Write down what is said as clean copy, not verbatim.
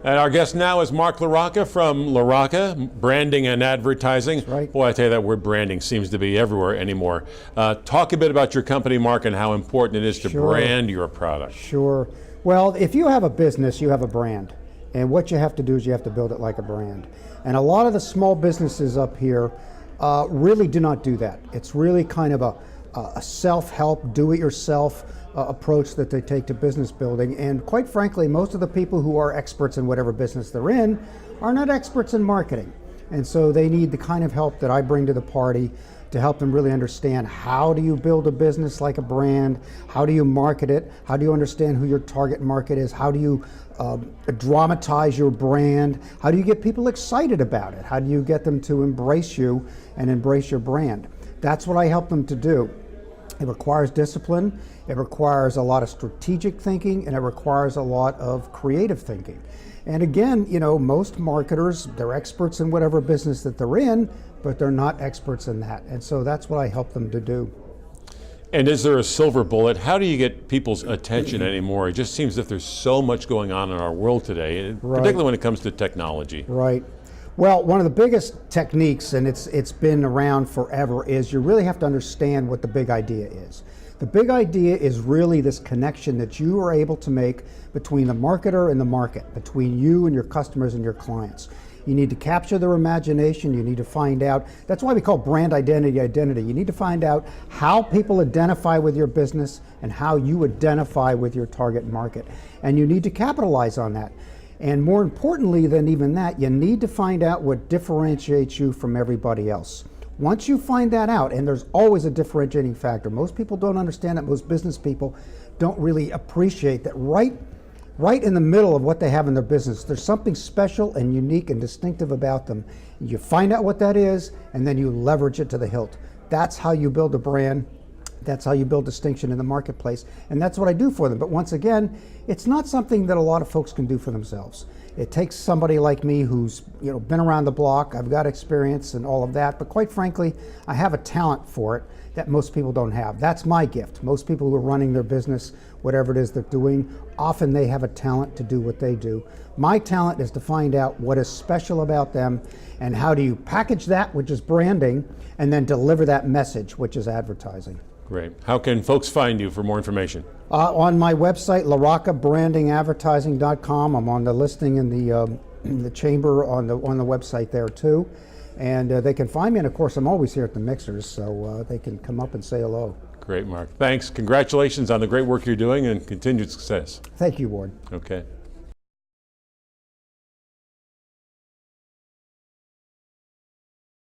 And our guest now is Mark LaRocca from LaRocca, Branding and Advertising. That's right. Boy, I tell you, that word branding seems to be everywhere anymore. Talk a bit about your company, Mark, and how important it is to brand your product. Sure. Well, if you have a business, you have a brand. And what you have to do is you have to build it like a brand. And a lot of the small businesses up here really do not do that. It's really kind of a self-help, do-it-yourself approach that they take to business building. And quite frankly, most of the people who are experts in whatever business they're in are not experts in marketing. And so they need the kind of help that I bring to the party to help them really understand, how do you build a business like a brand? How do you market it? How do you understand who your target market is? How do you dramatize your brand? How do you get people excited about it? How do you get them to embrace you and embrace your brand? That's what I help them to do. It requires discipline, it requires a lot of strategic thinking, and it requires a lot of creative thinking. And again, you know, most marketers, they're experts in whatever business that they're in, but they're not experts in that. And so that's what I help them to do. And is there a silver bullet? How do you get people's attention anymore? It just seems that there's so much going on in our world today, particularly when it comes to technology. Right. Well, one of the biggest techniques, and it's been around forever, is you really have to understand what the big idea is. The big idea is really this connection that you are able to make between the marketer and the market, between you and your customers and your clients. You need to capture their imagination. You need to find out, that's why we call brand identity. You need to find out how people identify with your business and how you identify with your target market. And you need to capitalize on that. And more importantly than even that, you need to find out what differentiates you from everybody else. Once you find that out, and there's always a differentiating factor. Most people don't understand that. Most business people don't really appreciate that right in the middle of what they have in their business, there's something special and unique and distinctive about them. You find out what that is, and then you leverage it to the hilt. That's how you build a brand. That's how you build distinction in the marketplace, and that's what I do for them. But once again, it's not something that a lot of folks can do for themselves. It takes somebody like me who's been around the block. I've got experience and all of that, but quite frankly, I have a talent for it that most people don't have. That's my gift. Most people who are running their business, whatever it is they're doing, often they have a talent to do what they do. My talent is to find out what is special about them and how do you package that, which is branding, and then deliver that message, which is advertising. Great. How can folks find you for more information? On my website, LaRoccaBrandingAdvertising.com. I'm on the listing in the chamber on the website there too. And they can find me, and of course I'm always here at the mixers, so they can come up and say hello. Great, Mark. Thanks. Congratulations on the great work you're doing and continued success. Thank you, Ward. Okay.